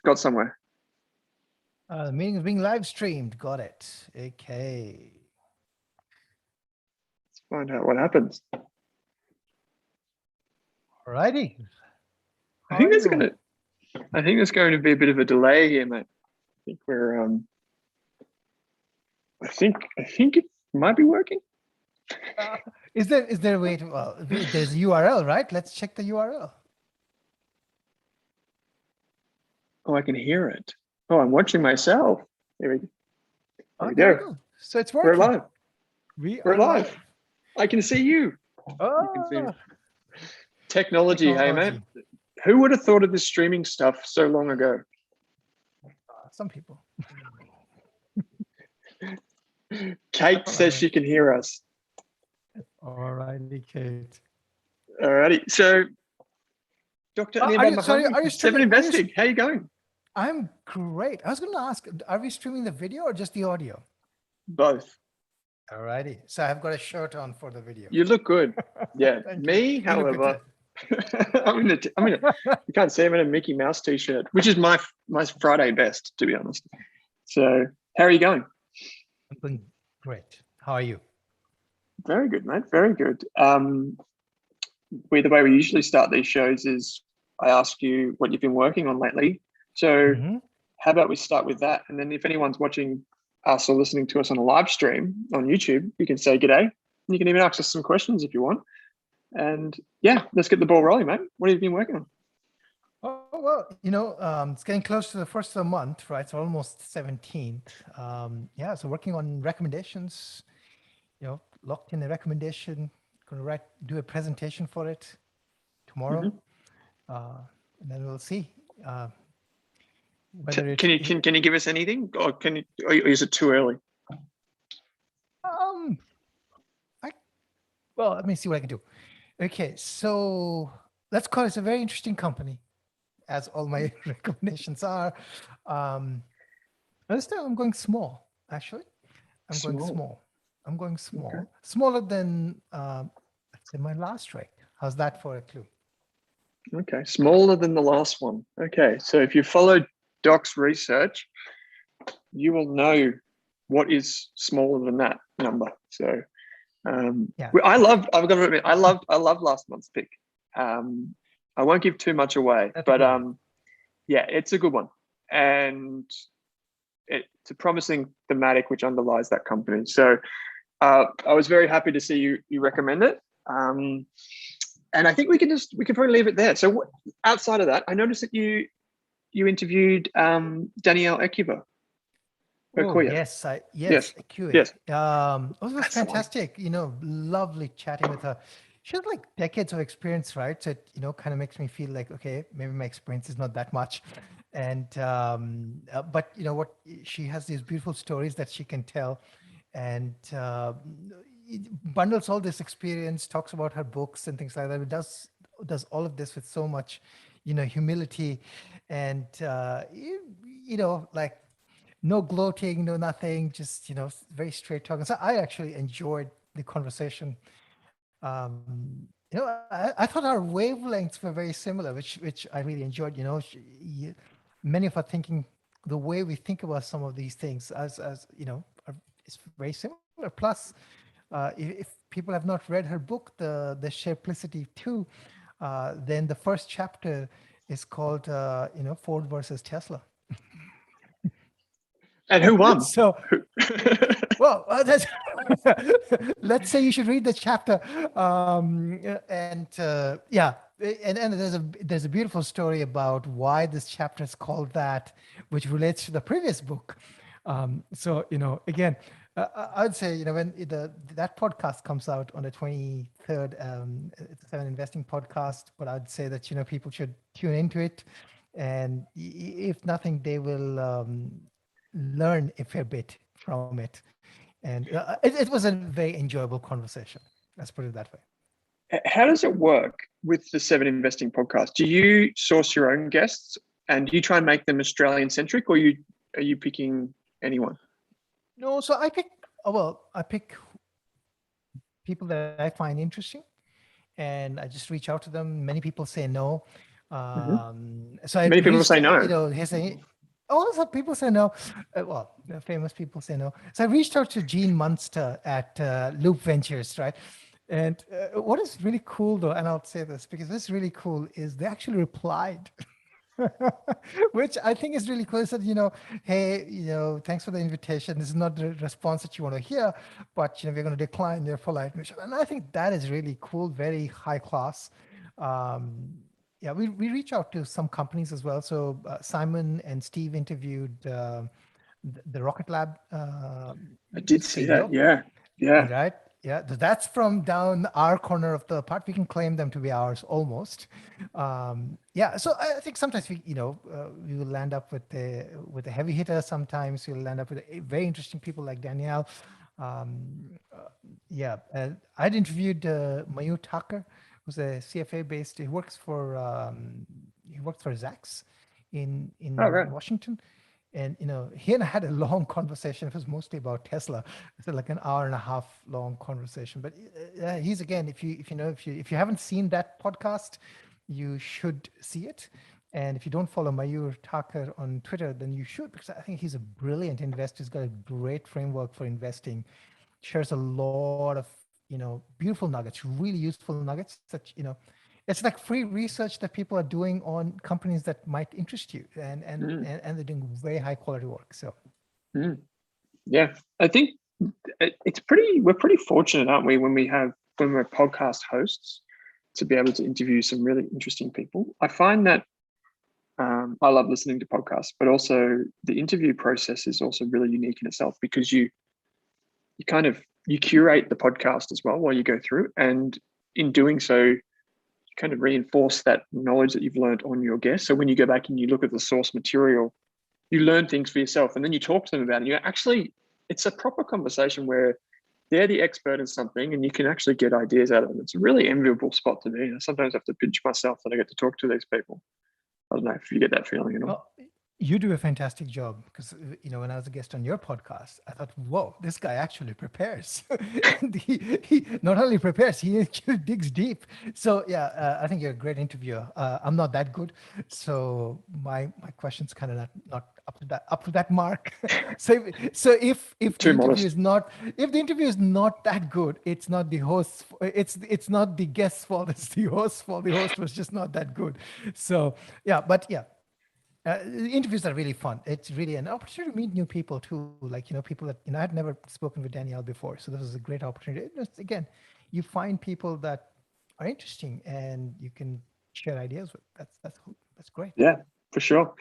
got somewhere. The meeting is being live streamed. Got it. Okay. Let's find out what happens. Alrighty. I think there's going to be a bit of a delay here, mate. I think we're I think it might be working. Is there a way to? Well, there's a URL, right? Let's check the URL. Oh, I can hear it. Oh, I'm watching myself. There we go. So it's working. We're live. We're live. I can see you. Oh. You can see me. Technology, hey, man. Who would have thought of this streaming stuff so long ago? Some people. Kate says she can hear us. Alrighty, Kate. Alrighty. So, Dr. Anirban Mahanti, are you Seven Investing. How you going? I'm great. I was going to ask, are we streaming the video or just the audio? Both. Alrighty. So I've got a shirt on for the video. You look good. Yeah. Me, however, you can't see I'm in a Mickey Mouse t-shirt, which is my Friday best, to be honest. So, how are you going? I'm doing great. How are you? Very good, mate. Very good. The way we usually start these shows is I ask you what you've been working on lately. So how about we start with that? And then if anyone's watching us or listening to us on a live stream on YouTube, you can say g'day. You can even ask us some questions if you want. And yeah, let's get the ball rolling, mate. What have you been working on? Oh, well, it's getting close to the first of the month, right? So almost 17th. So working on recommendations, locked in a recommendation, going to do a presentation for it tomorrow. And then we'll see. Whether can you give us anything, or is it too early? Let me see what I can do. Okay, so let's call it a very interesting company, as all my recommendations are. This time I'm going small, actually. I'm going small. Okay. Smaller than let's say my last rate. How's that for a clue? Okay, smaller than the last one. Okay, so if you followed Doc's research, you will know what is smaller than that number. So I loved last month's pick. I won't give too much away, but it's a good one. And it's a promising thematic which underlies that company. So I was very happy to see you recommend it. And I think we can probably leave it there. So outside of that, I noticed that you interviewed Danielle Ekiva. Yes. Ekiva. Yes. It was fantastic. Lovely chatting with her. She has like decades of experience, right? So it, kind of makes me feel like, okay, maybe my experience is not that much. And, but what, she has these beautiful stories that she can tell, and bundles all this experience, talks about her books and things like that. It does all of this with so much, humility, and, like no gloating, no nothing, just, very straight talking. So I actually enjoyed the conversation. I thought our wavelengths were very similar, which I really enjoyed. Many of us thinking, the way we think about some of these things as is very similar. Plus, if people have not read her book, the Shareaplicity 2, then the first chapter is called Ford versus Tesla. And who won? So, well, let's say you should read the chapter. And there's a beautiful story about why this chapter is called that, which relates to the previous book. So, again, I would say, when that podcast comes out on the 23rd, it's a Seven Investing podcast, but I'd say that, people should tune into it. And if nothing, they will learn a fair bit from it. And it was a very enjoyable conversation. Let's put it that way. How does it work with the Seven Investing podcast? Do you source your own guests, and do you try and make them Australian centric, or are you picking anyone? No, so I pick people that I find interesting, and I just reach out to them. Many people say no. So I Many people reached, say no. he's saying, also people say no. Well, famous people say no. So I reached out to Gene Munster at Loop Ventures, right? And what is really cool though, and I'll say this because this is really cool, is they actually replied. Which I think is really cool. He said, hey, thanks for the invitation. This is not the response that you want to hear, but we're going to decline your polite mission. And I think that is really cool, very high class. Yeah, we reach out to some companies as well. So Simon and Steve interviewed the Rocket Lab. I did see that. Yeah. Right. Yeah, that's from down our corner of the part. We can claim them to be ours almost. Yeah, so I think sometimes we will land up with a heavy hitter. Sometimes we'll land up with very interesting people like Danielle. Yeah, I'd interviewed Mayur Thakur, who's a CFA based. He works for Zacks in right. Washington. And he and I had a long conversation. It was mostly about Tesla. It's like an hour and a half long conversation. But he's, again, if you haven't seen that podcast, you should see it. And if you don't follow Mayur Thakur on Twitter, then you should, because I think he's a brilliant investor. He's got a great framework for investing. Shares a lot of beautiful nuggets, really useful nuggets that it's like free research that people are doing on companies that might interest you, and they're doing very high quality work. So, yeah, I think we're pretty fortunate, aren't we, when we're podcast hosts, to be able to interview some really interesting people. I find that I love listening to podcasts, but also the interview process is also really unique in itself, because you curate the podcast as well while you go through, and in doing so, kind of reinforce that knowledge that you've learned on your guests. So when you go back and you look at the source material, you learn things for yourself, and then you talk to them about it. It's a proper conversation where they're the expert in something and you can actually get ideas out of them. It's a really enviable spot to be. I sometimes have to pinch myself that I get to talk to these people. I don't know if you get that feeling at all. Well, you do a fantastic job, because when I was a guest on your podcast, I thought, whoa, this guy actually prepares. And he not only prepares, he actually digs deep. So yeah, I think you're a great interviewer. I'm not that good, so my question's kind of not up to that mark. So if the interview is not that good, it's not the host, it's not the guest's fault, it's the host's fault. The host was just not that good. So yeah, but yeah. Interviews are really fun. It's really an opportunity to meet new people too. Like, people that, I had never spoken with Danielle before. So this is a great opportunity. Again, you find people that are interesting and you can share ideas with. That's great. Yeah, for sure.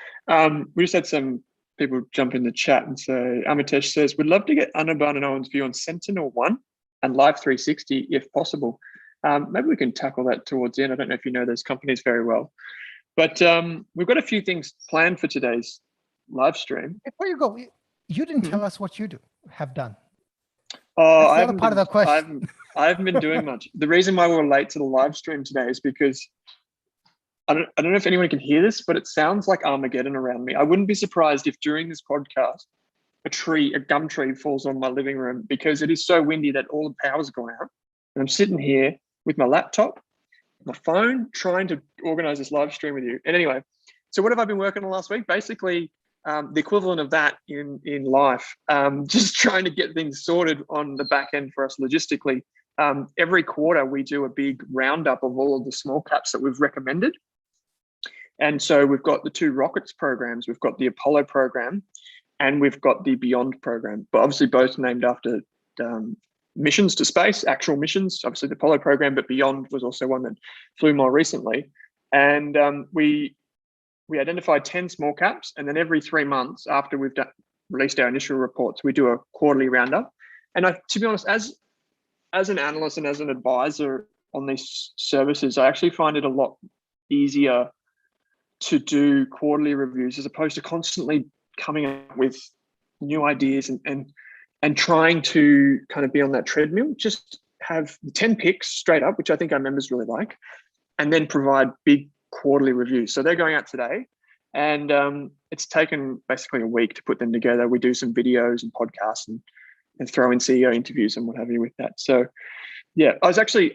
We just had some people jump in the chat and say, Amitesh says, would love to get Anirban and Owen's view on Sentinel-1 and Live 360 if possible. Maybe we can tackle that towards the end. I don't know if you know those companies very well. But we've got a few things planned for today's live stream. Before you go, you didn't tell us what you have done. Oh, that's not a part of the question. I haven't been doing much. The reason why we're late to the live stream today is because I don't know if anyone can hear this, but it sounds like Armageddon around me. I wouldn't be surprised if during this podcast, a gum tree falls on my living room, because it is so windy that all the power's gone out. And I'm sitting here with my laptop, my phone, trying to organize this live stream with you. And anyway, so what have I been working on last week? Basically, the equivalent of that in life, just trying to get things sorted on the back end for us logistically. Every quarter, we do a big roundup of all of the small caps that we've recommended. And so we've got the 2 Rockets programs. We've got the Apollo program and we've got the Beyond program, but obviously both named after missions to space, actual missions, obviously the Apollo program, but Beyond was also one that flew more recently. And we identified 10 small caps, and then every 3 months after we've released our initial reports, we do a quarterly roundup. And to be honest, as an analyst and as an advisor on these services, I actually find it a lot easier to do quarterly reviews as opposed to constantly coming up with new ideas and trying to kind of be on that treadmill. Just have 10 picks straight up, which I think our members really like, and then provide big quarterly reviews. So they're going out today, and it's taken basically a week to put them together. We do some videos and podcasts and throw in CEO interviews and what have you with that. So yeah, I was actually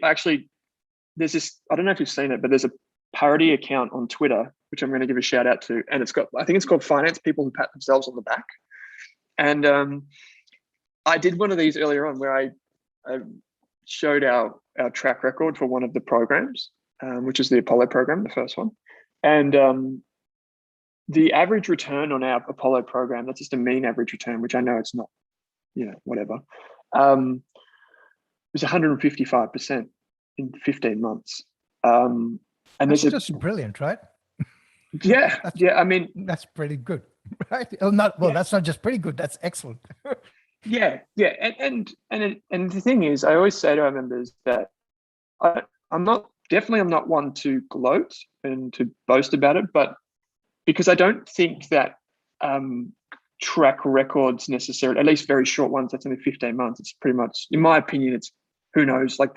there's this, I don't know if you've seen it, but there's parody account on Twitter, which I'm going to give a shout out to, and I think it's called Finance People Who Pat Themselves on the Back. And I did one of these earlier on where I showed our track record for one of the programs, which is the Apollo program, the first one. And the average return on our Apollo program, that's just a mean average return, which I know it's not, whatever, was 155% in 15 months. And that's just brilliant, right? Yeah, I mean, that's pretty good, right? That's not just pretty good, that's excellent. Yeah. And the thing is, I always say to our members that I'm not one to gloat and to boast about it, but because I don't think that track records necessarily, at least very short ones, that's only 15 months. It's pretty much, in my opinion, it's who knows, like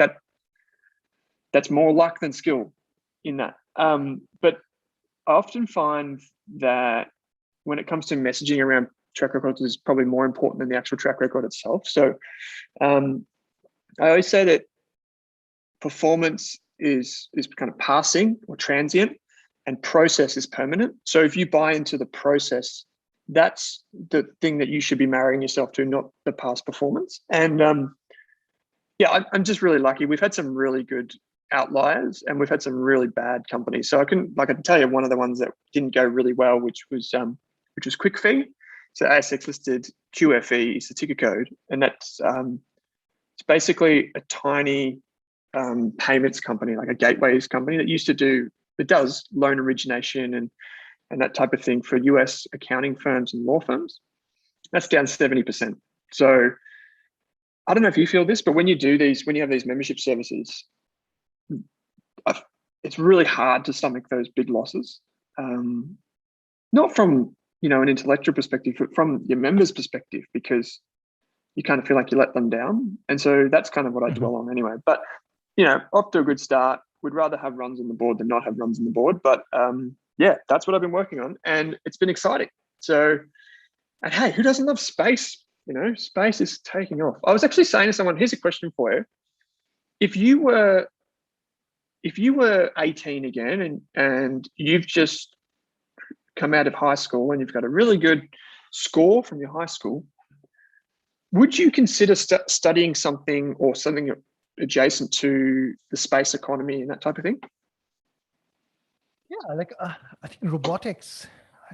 that's more luck than skill in that. But I often find that when it comes to messaging around track records is probably more important than the actual track record itself. So I always say that performance is kind of passing or transient, and process is permanent. So if you buy into the process, that's the thing that you should be marrying yourself to, not the past performance. And I'm just really lucky. We've had some really good outliers and we've had some really bad companies. So I can tell you one of the ones that didn't go really well, which was QuickFee. So ASX listed QFE is the ticker code, and that's it's basically a tiny payments company, like a gateways company that does loan origination and that type of thing for US accounting firms and law firms. That's down 70%. So I don't know if you feel this, but when you have these membership services, it's really hard to stomach those big losses. Not from an intellectual perspective, but from your members' perspective, because you kind of feel like you let them down. And so that's kind of what I dwell on anyway. But off to a good start. Would rather have runs on the board than not have runs on the board. But that's what I've been working on, and it's been exciting. So, and hey, who doesn't love space? Space is taking off. I was actually saying to someone, here's a question for you. If you were 18 again and you've just come out of high school and you've got a really good score from your high school, would you consider studying something adjacent to the space economy and that type of thing? Yeah, I think robotics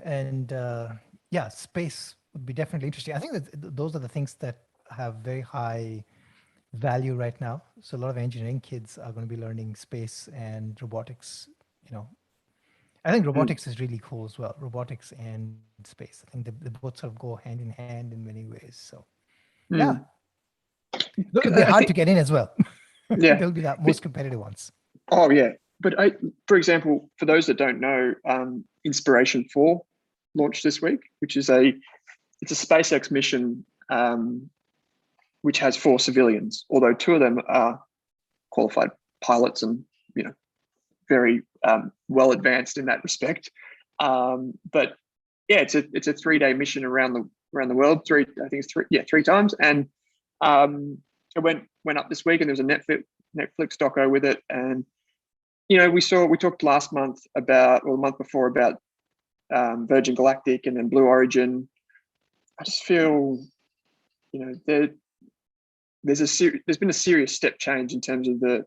and space would be definitely interesting. I think that those are the things that have very high value right now. So a lot of engineering kids are going to be learning space and robotics. I think robotics is really cool as well. Robotics and space. I think they both sort of go hand in hand in many ways. So yeah, they'll be hard to get in as well. Yeah, they'll be the most competitive ones. Oh yeah, but for example, for those that don't know, Inspiration 4 launched this week, which is it's a SpaceX mission, which has 4 civilians, although 2 of them are qualified pilots and very well advanced in that respect. But yeah, it's a 3-day mission around the world. 3 times, and it went up this week, and there's a Netflix doco with it. And we talked last month the month before about Virgin Galactic and then Blue Origin. I just feel there's been a serious step change in terms of the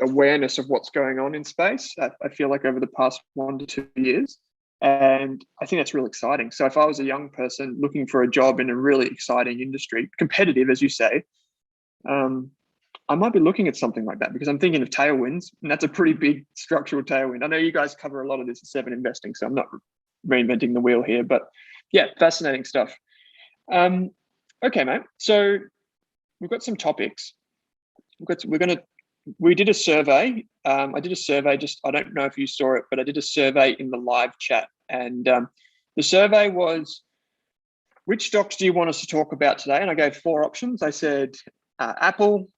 awareness of what's going on in space. I feel like over the past 1 to 2 years, and I think that's really exciting. So if I was a young person looking for a job in a really exciting industry, competitive as you say, I might be looking at something like that, because I'm thinking of tailwinds, and that's a pretty big structural tailwind. I know you guys cover a lot of this at 7 Investing, so I'm not reinventing the wheel here, but yeah, fascinating stuff. Okay, mate. So we've got some topics. We did a survey. I did a survey, I don't know if you saw it, but I did a survey in the live chat. And the survey was, which stocks do you want us to talk about today? And I gave 4 options. I said Apple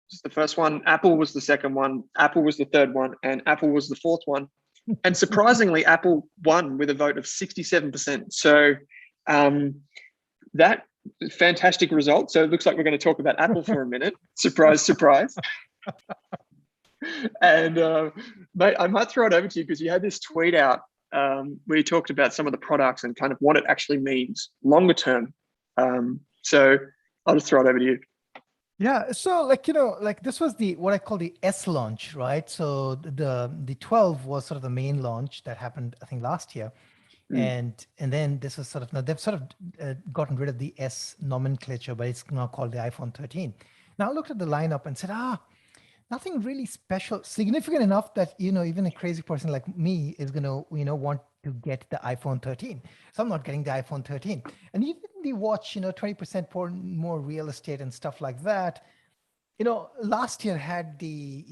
was the first one, Apple was the second one, Apple was the third one, and Apple was the 4th one. And surprisingly, Apple won with a vote of 67%. So that fantastic result. So it looks like we're going to talk about Apple for a minute. Surprise, surprise. And mate, I might throw it over to you because you had this tweet out where you talked about some of the products and kind of what it actually means longer term. So I'll just throw it over to you. Yeah, so like this was the what I call the S launch, right? So the 12 was sort of the main launch that happened, I think, last year, and then this was sort of, now they've sort of gotten rid of the S nomenclature, but it's now called the iPhone 13. Now I looked at the lineup and said, nothing really special, significant enough that, even a crazy person like me is going to, want to get the iPhone 13. So I'm not getting the iPhone 13. And even the watch, 20% more real estate and stuff like that. Last year had the,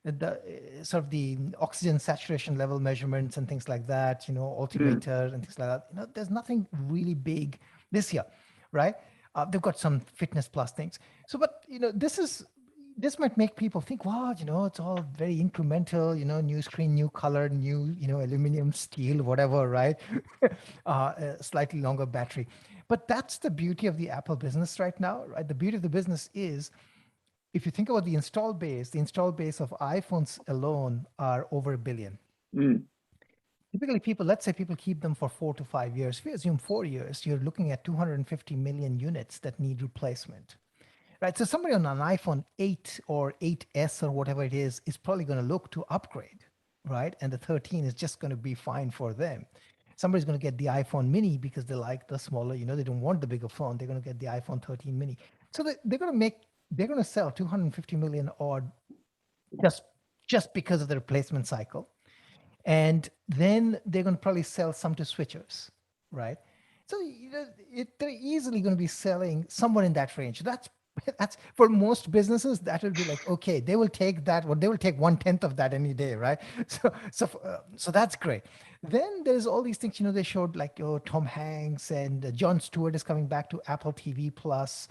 the sort of the oxygen saturation level measurements and things like that, altimeter and things like that. There's nothing really big this year, right? They've got some fitness plus things. So, but, this might make people think, wow, it's all very incremental, new screen, new color, new, aluminum, steel, whatever, right? A slightly longer battery. But that's the beauty of the Apple business right now, right? The beauty of the business is, if you think about the install base of iPhones alone are over 1 billion. Typically let's say people keep them for 4 to 5 years. If you assume 4 years, you're looking at 250 million units that need replacement. Right. So somebody on an iPhone 8 or 8S or whatever it is probably going to look to upgrade, right? And the 13 is just going to be fine for them. Somebody's going to get the iPhone mini because they like the smaller, they don't want the bigger phone. They're going to get the iPhone 13 mini. So they're going to sell 250 million odd just because of the replacement cycle. And then they're going to probably sell some to switchers, right? So they're easily going to be selling somewhere in that range. That's for most businesses, that will be like, okay, they will take that, or they will take 1/10 of that any day, right? So that's great. Then there's all these things, they showed like, Tom Hanks and Jon Stewart is coming back to Apple TV Plus.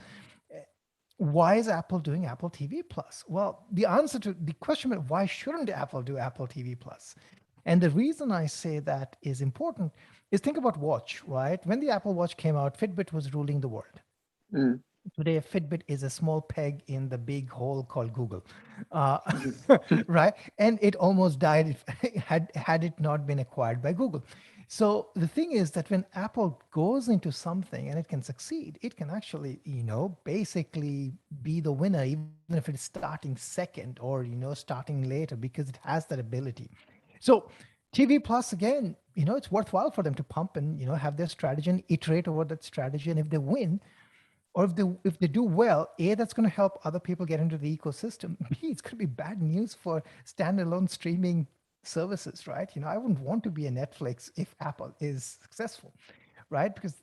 Why is Apple doing Apple TV Plus? Well, the answer to the question is, why shouldn't Apple do Apple TV Plus? And the reason I say that is important is, think about watch, right? When the Apple Watch came out, Fitbit was ruling the world. Today, Fitbit is a small peg in the big hole called Google, right? And it almost died had it not been acquired by Google. So the thing is that when Apple goes into something and it can succeed, it can actually, basically be the winner, even if it's starting second or, starting later, because it has that ability. So TV Plus, again, it's worthwhile for them to pump and, have their strategy and iterate over that strategy. And if they win, or if they do well, A, that's going to help other people get into the ecosystem. B, it's going to be bad news for standalone streaming services, right? I wouldn't want to be a Netflix if Apple is successful, right? Because,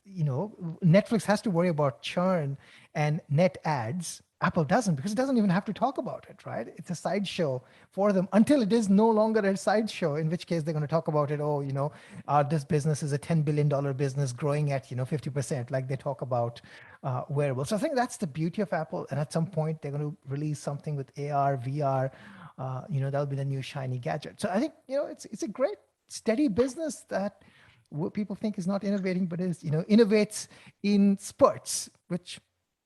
Netflix has to worry about churn and net ads. Apple doesn't, because it doesn't even have to talk about it, right? It's a sideshow for them until it is no longer a sideshow, in which case they're going to talk about it. This business is a $10 billion business growing at, 50%, like they talk about wearables. So I think that's the beauty of Apple. And at some point, they're going to release something with AR, VR. That'll be the new shiny gadget. So I think, it's a great, steady business that what people think is not innovating, but is, innovates in spurts, which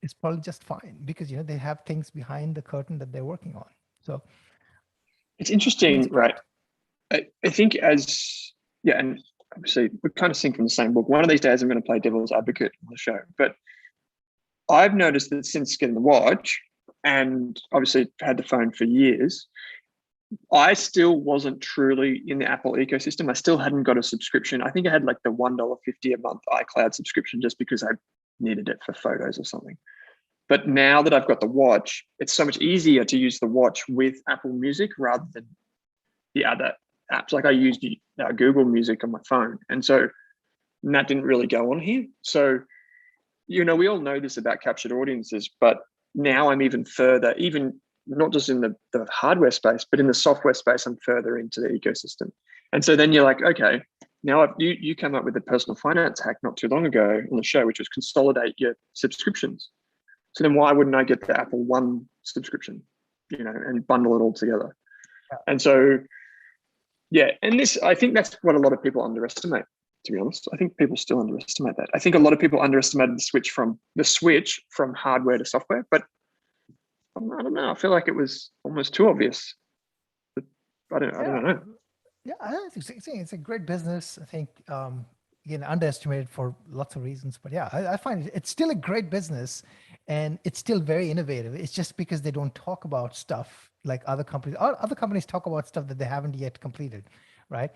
is probably just fine, because they have things behind the curtain that they're working on. So it's interesting, right? I think and obviously we're kind of synced from the same book. One of these days I'm going to play devil's advocate on the show, but I've noticed that since getting the watch, and obviously had the phone for years, I still wasn't truly in the Apple ecosystem. I still hadn't got a subscription. I think I had like the $1.50 a month iCloud subscription just because I needed it for photos or something. But now that I've got the watch, it's so much easier to use the watch with Apple Music rather than the other apps. Like I used Google Music on my phone. And so that didn't really go on here. So, we all know this about captured audiences, but now I'm even further, even not just in the hardware space, but in the software space, I'm further into the ecosystem. And so then you're like, okay, now you came up with a personal finance hack not too long ago on the show, which was consolidate your subscriptions. So then why wouldn't I get the Apple One subscription, and bundle it all together? Yeah. And so, and I think that's what a lot of people underestimate, to be honest. I think people still underestimate that. I think a lot of people underestimated the switch from hardware to software, but I don't know. I feel like it was almost too obvious. I don't know. Yeah, I think it's a great business. I think, again, underestimated for lots of reasons, but yeah, I find it's still a great business and it's still very innovative. It's just because they don't talk about stuff like other companies. Other companies talk about stuff that they haven't yet completed, right?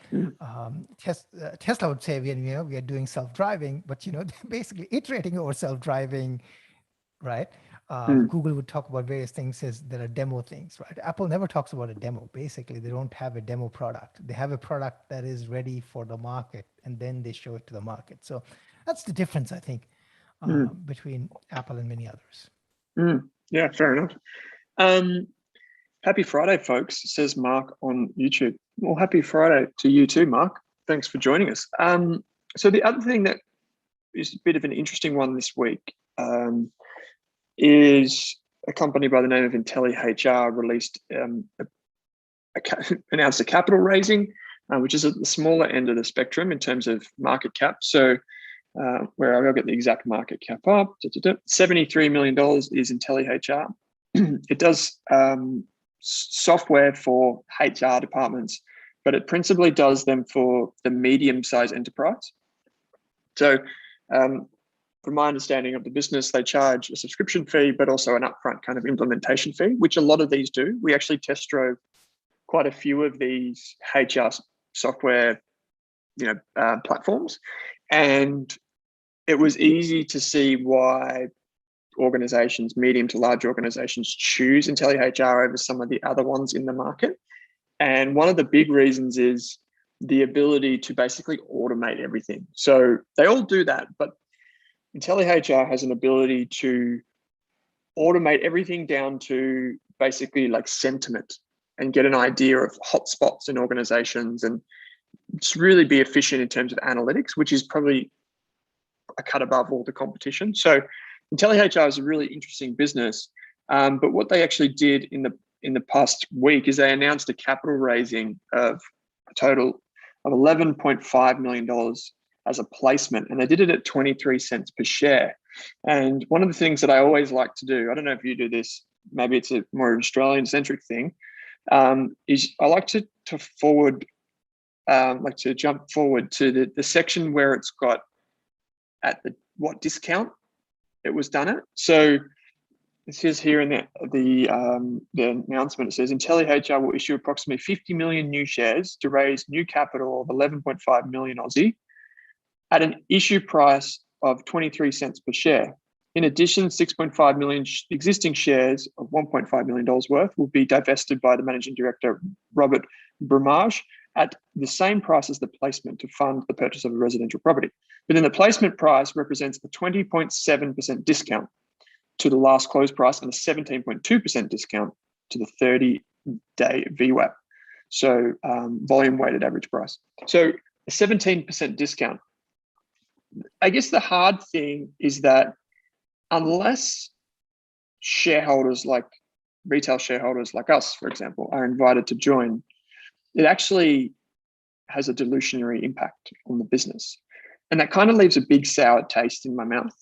Tesla would say, we are doing self-driving, but, they're basically iterating over self-driving, right? Google would talk about various things as there are demo things, right? Apple never talks about a demo. Basically, they don't have a demo product. They have a product that is ready for the market, and then they show it to the market. So that's the difference, I think, between Apple and many others. Yeah, fair enough. Happy Friday, folks, says Mark on YouTube. Well, happy Friday to you too, Mark. Thanks for joining us. So the other thing that is a bit of an interesting one this week is a company by the name of IntelliHR released, announced a capital raising, which is at the smaller end of the spectrum in terms of market cap. So where I'll get the exact market cap up, $73 million is IntelliHR. It does software for HR departments, but it principally does them for the medium-sized enterprise. So from my understanding of the business, they charge a subscription fee, but also an upfront kind of implementation fee, which a lot of these do. We actually test drove quite a few of these HR software, platforms, and it was easy to see why organizations, medium to large organizations, choose IntelliHR over some of the other ones in the market. And one of the big reasons is the ability to basically automate everything. So they all do that, but IntelliHR has an ability to automate everything down to basically like sentiment and get an idea of hotspots in organizations and just really be efficient in terms of analytics, which is probably a cut above all the competition. So IntelliHR is a really interesting business, but what they actually did in the past week is they announced a capital raising of a total of $11.5 million as a placement, and they did it at 23 cents per share. And one of the things that I always like to do, I don't know if you do this, maybe it's a more Australian-centric thing, is I like to jump forward to the section where it's got at what discount it was done at. So it says here in the announcement, it says IntelliHR will issue approximately 50 million new shares to raise new capital of 11.5 million Aussie at an issue price of 23 cents per share. In addition, 6.5 million existing shares of $1.5 million worth will be divested by the managing director, Robert Bromage, at the same price as the placement to fund the purchase of a residential property. But then the placement price represents a 20.7% discount to the last close price and a 17.2% discount to the 30-day VWAP. So volume weighted average price. So a 17% discount. I guess the hard thing is that unless shareholders like retail shareholders like us, for example, are invited to join, it actually has a dilutionary impact on the business. And that kind of leaves a big sour taste in my mouth.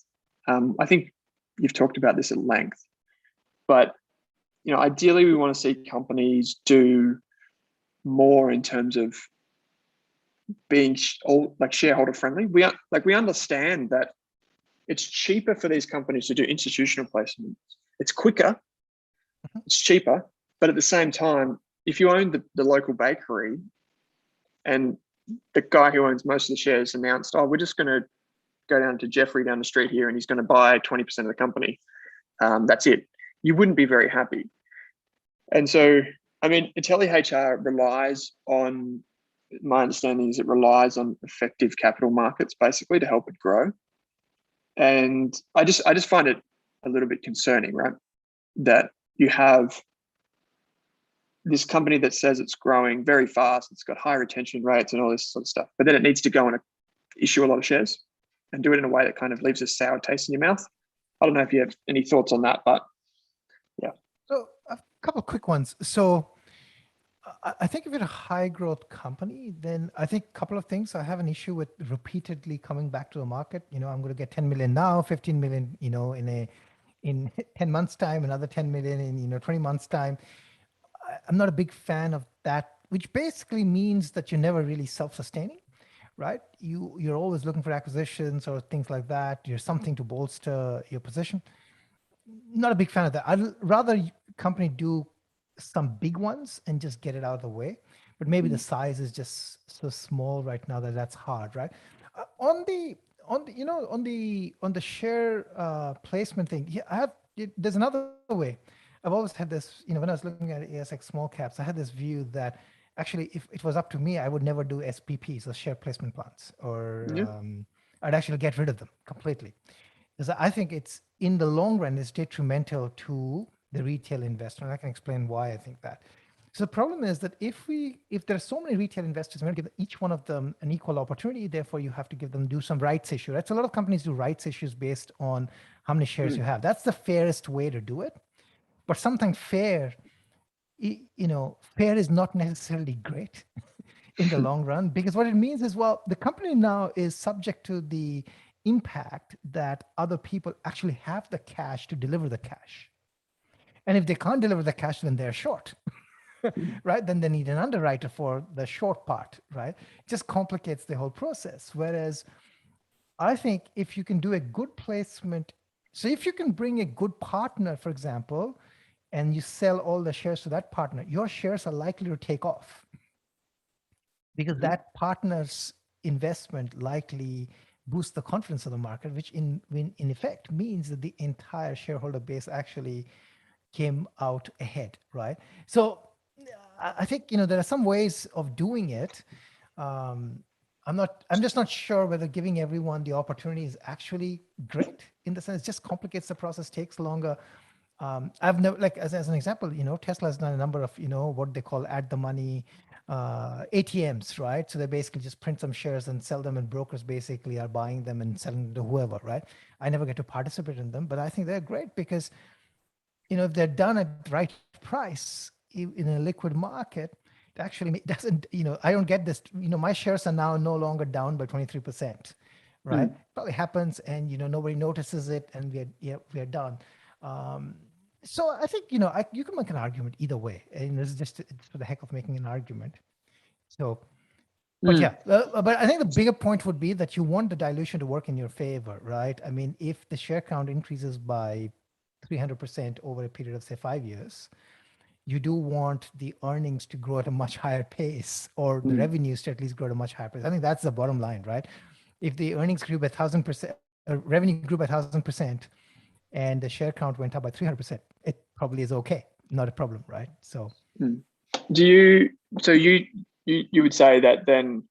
I think you've talked about this at length, but ideally we want to see companies do more in terms of being shareholder friendly. We understand that it's cheaper for these companies to do institutional placements. It's quicker, it's cheaper, but at the same time, if you own the local bakery and the guy who owns most of the shares announced, we're just going to go down to Jeffrey down the street here and he's going to buy 20% of the company. That's it. You wouldn't be very happy. And so, IntelliHR relies on, my understanding is it relies on effective capital markets basically to help it grow. And I just find it a little bit concerning, right? That you have this company that says it's growing very fast, it's got high retention rates and all this sort of stuff, but then it needs to go and issue a lot of shares and do it in a way that kind of leaves a sour taste in your mouth. I don't know if you have any thoughts on that, but yeah. So a couple of quick ones. So I think if you're a high growth company, then I think a couple of things. I have an issue with repeatedly coming back to the market. I'm going to get 10 million now, 15 million, in 10 months time, another 10 million in, 20 months time. I'm not a big fan of that which basically means that you're never really self-sustaining, right? You're always looking for acquisitions or things like that. You're something to bolster your position. Not a big fan of that. I'd rather company do some big ones and just get it out of the way. But maybe the size is just so small right now that that's hard, right? On the on the share placement thing, yeah, there's another way. I've always had this, when I was looking at ASX small caps, I had this view that actually, if it was up to me, I would never do SPPs or share placement plans, or I'd actually get rid of them completely. Because I think it's, in the long run, it's detrimental to the retail investor. And I can explain why I think that. So the problem is that if there are so many retail investors, we're going to give each one of them an equal opportunity. Therefore, you have to do some rights issue. Right? So a lot of companies do rights issues based on how many shares you have. That's the fairest way to do it. But something fair, fair is not necessarily great in the long run, because what it means is, well, the company now is subject to the impact that other people actually have the cash to deliver the cash. And if they can't deliver the cash, then they're short. Right? Then they need an underwriter for the short part, right? It just complicates the whole process. Whereas I think if you can do a good placement, so if you can bring a good partner, for example, and you sell all the shares to that partner, your shares are likely to take off, because that partner's investment likely boosts the confidence of the market, which in effect means that the entire shareholder base actually came out ahead, right? So I think, there are some ways of doing it. I'm just not sure whether giving everyone the opportunity is actually great, in the sense it just complicates the process, takes longer. I've never, like, as an example, Tesla has done a number of, what they call at the money ATMs, right? So they basically just print some shares and sell them, and brokers basically are buying them and selling them to whoever, right? I never get to participate in them, but I think they're great because, if they're done at the right price in a liquid market, it actually doesn't, I don't get this, my shares are now no longer down by 23%, right? Probably happens, and, nobody notices it, and we're done. So I think, you can make an argument either way, and it's just for the heck of making an argument. So, but yeah, but I think the bigger point would be that you want the dilution to work in your favor, right? I mean, if the share count increases by 300% over a period of, say, 5 years, you do want the earnings to grow at a much higher pace, or the revenues to at least grow at a much higher pace. I think that's the bottom line, right? If the earnings grew by 1,000%, revenue grew by 1,000%, and the share count went up by 300%, it probably is okay, not a problem, right? So, you would say that then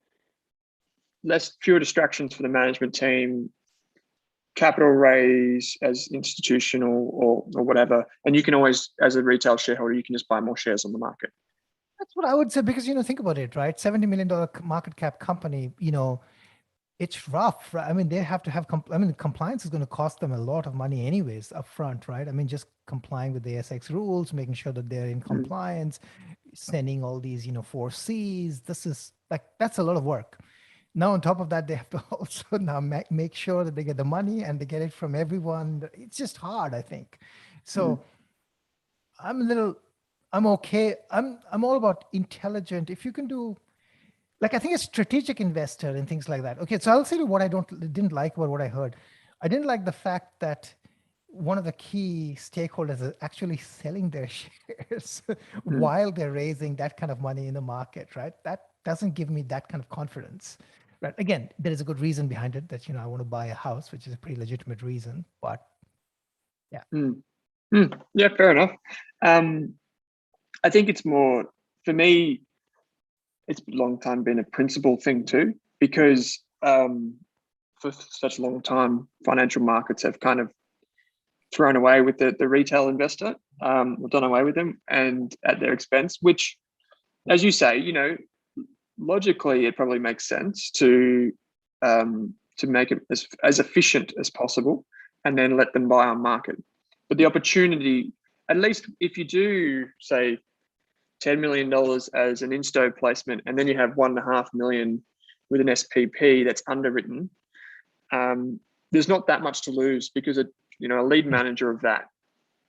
less, fewer distractions for the management team, capital raise as institutional or whatever, and you can always, as a retail shareholder, you can just buy more shares on the market. That's what I would say, because, think about it, right? $70 million market cap company, it's rough, right? I mean, they have to have, compliance is going to cost them a lot of money anyways upfront, right? I mean, just complying with the ASX rules, making sure that they're in compliance, sending all these, 4Cs. That's a lot of work. Now, on top of that, they have to also now make sure that they get the money and they get it from everyone. It's just hard, I think. So I'm okay. I'm all about intelligent. If you can do, I think a strategic investor and things like that. Okay, so I'll say what I didn't like about what I heard. I didn't like the fact that one of the key stakeholders is actually selling their shares while they're raising that kind of money in the market, right? That doesn't give me that kind of confidence. Right. Again, there is a good reason behind it, that, I want to buy a house, which is a pretty legitimate reason, but yeah. Yeah, fair enough. I think it's more, for me, it's a long time been a principle thing too, because for such a long time, financial markets have kind of thrown away with the retail investor, or done away with them, and at their expense, which, as you say, logically, it probably makes sense to make it as efficient as possible, and then let them buy on market. But the opportunity, at least if you do, say, $10 million as an insto placement, and then you have $1.5 million with an SPP that's underwritten, there's not that much to lose, because a lead manager of that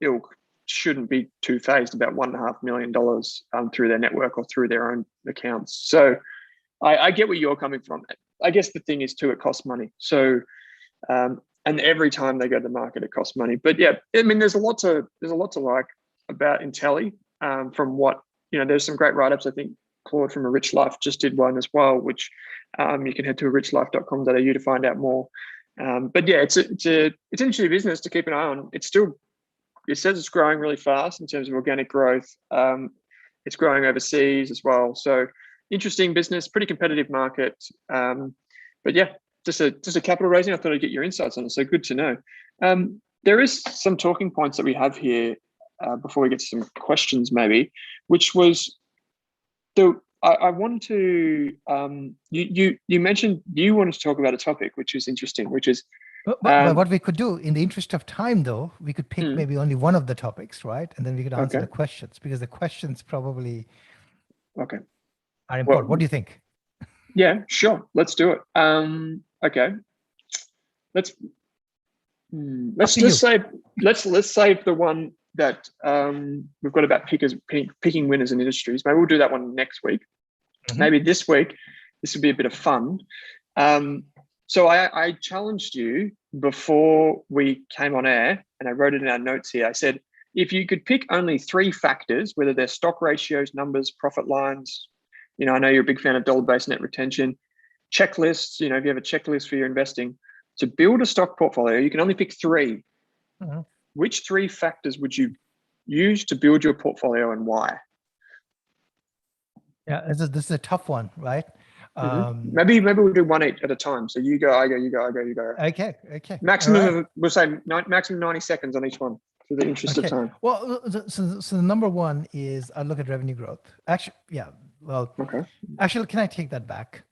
ilk shouldn't be too phased about $1.5 million through their network or through their own accounts. So I get where you're coming from. I guess the thing is too, it costs money. So and every time they go to the market, it costs money. But yeah, I mean, there's a lot to like about Intelli. From what there's some great write-ups. I think Claude from A Rich Life just did one as well, which you can head to arichlife.com.au to find out more. But yeah, it's an interesting business to keep an eye on. It says it's growing really fast in terms of organic growth. It's growing overseas as well. So interesting business, pretty competitive market. But yeah, just a capital raising. I thought I'd get your insights on it. So good to know. There is some talking points that we have here before we get to some questions, maybe, which was I wanted to you mentioned you wanted to talk about a topic which is interesting, which is but what we could do in the interest of time, though, we could pick maybe only one of the topics, right? And then we could answer the questions, because the questions probably are important. Well, what do you think? Yeah, sure. Let's do it. Okay. Let's save the one that we've got about picking winners in industries. Maybe we'll do that one next week. Maybe this week, this would be a bit of fun. So I challenged you before we came on air, and I wrote it in our notes here. I said, if you could pick only 3 factors, whether they're stock ratios, numbers, profit lines, I know you're a big fan of dollar-based net retention, checklists, if you have a checklist for your investing, to build a stock portfolio, you can only pick 3. Which 3 factors would you use to build your portfolio, and why? Yeah, this is a tough one, right? Maybe we'll do one each at a time. So you go, I go, you go, I go, you go. Okay. Maximum, we'll say maximum 90 seconds on each one for the interest of time. Well, so the number one is I look at revenue growth. Actually, yeah. Well, actually, can I take that back?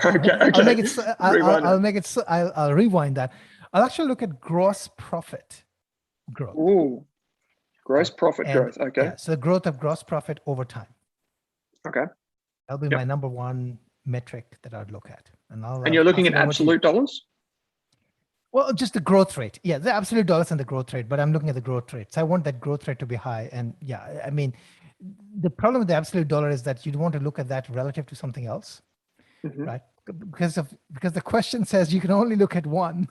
Okay. I'll make it. I'll rewind that. I'll actually look at gross profit growth. Ooh, gross profit growth. Okay. Yeah, so the growth of gross profit over time. Okay. That'll be my number one metric that I'd look at. And you're looking at absolute dollars? Well, just the growth rate. Yeah, the absolute dollars and the growth rate, but I'm looking at the growth rate. So I want that growth rate to be high. And yeah, I mean, the problem with the absolute dollar is that you'd want to look at that relative to something else, right? Because the question says you can only look at one.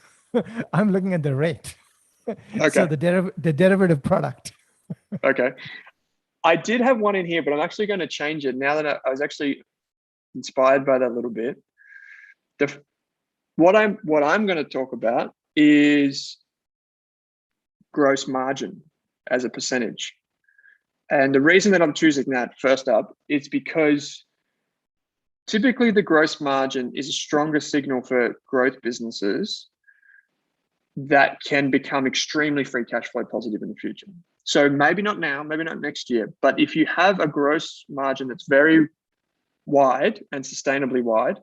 I'm looking at the rate. Okay. So the derivative product. Okay. I did have one in here, but I'm actually going to change it now that I was actually inspired by that a little bit. What I'm going to talk about is gross margin as a percentage. And the reason that I'm choosing that first up is because typically the gross margin is a stronger signal for growth businesses that can become extremely free cash flow positive in the future. So maybe not now, maybe not next year, but if you have a gross margin that's very wide and sustainably wide,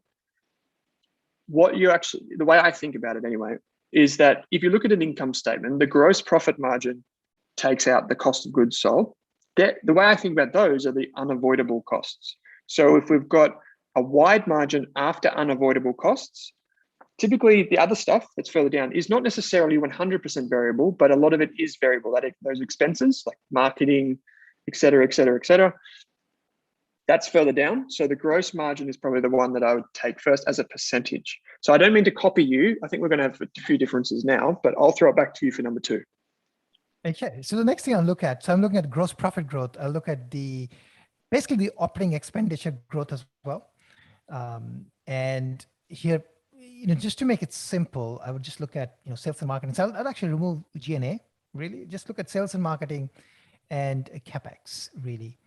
the way I think about it anyway, is that if you look at an income statement, the gross profit margin takes out the cost of goods sold. The way I think about those are the unavoidable costs. So if we've got a wide margin after unavoidable costs, typically the other stuff that's further down is not necessarily 100% variable, but a lot of it is variable. Those expenses like marketing, et cetera, et cetera, et cetera, that's further down. So the gross margin is probably the one that I would take first as a percentage. So I don't mean to copy you. I think we're going to have a few differences now, but I'll throw it back to you for number 2. Okay. So the next thing I'll look at, so I'm looking at gross profit growth. I'll look at basically the operating expenditure growth as well. And here, just to make it simple, I would just look at, sales and marketing. So I'd actually remove G&A, really. Just look at sales and marketing and CapEx, really,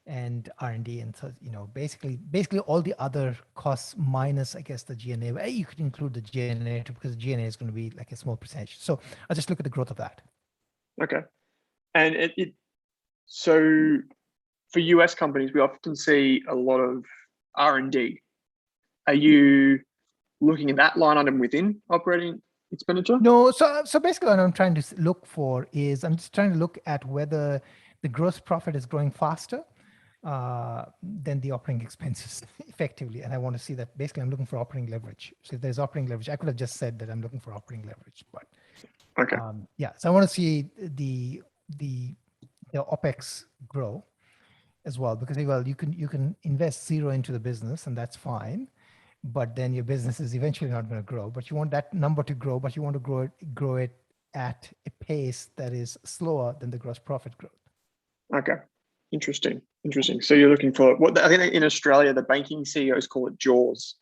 and R&D. And so, basically all the other costs minus, I guess, the G&A. You could include the G&A too, because G&A is going to be like a small percentage. So I'll just look at the growth of that. Okay. And so for US companies, we often see a lot of R&D. Are you looking at that line item within operating expenditure? No. So basically what I'm trying to look for is I'm just trying to look at whether the gross profit is growing faster than the operating expenses effectively. And I want to see that basically I'm looking for operating leverage. So if there's operating leverage, I could have just said that I'm looking for operating leverage, but okay. Yeah. So I want to see the your OpEx grow as well, because well, you can invest zero into the business and that's fine, but then your business is eventually not going to grow. But you want that number to grow, but you want to grow it at a pace that is slower than the gross profit growth. Okay, interesting. So you're looking for what I think in Australia the banking CEOs call it Jaws.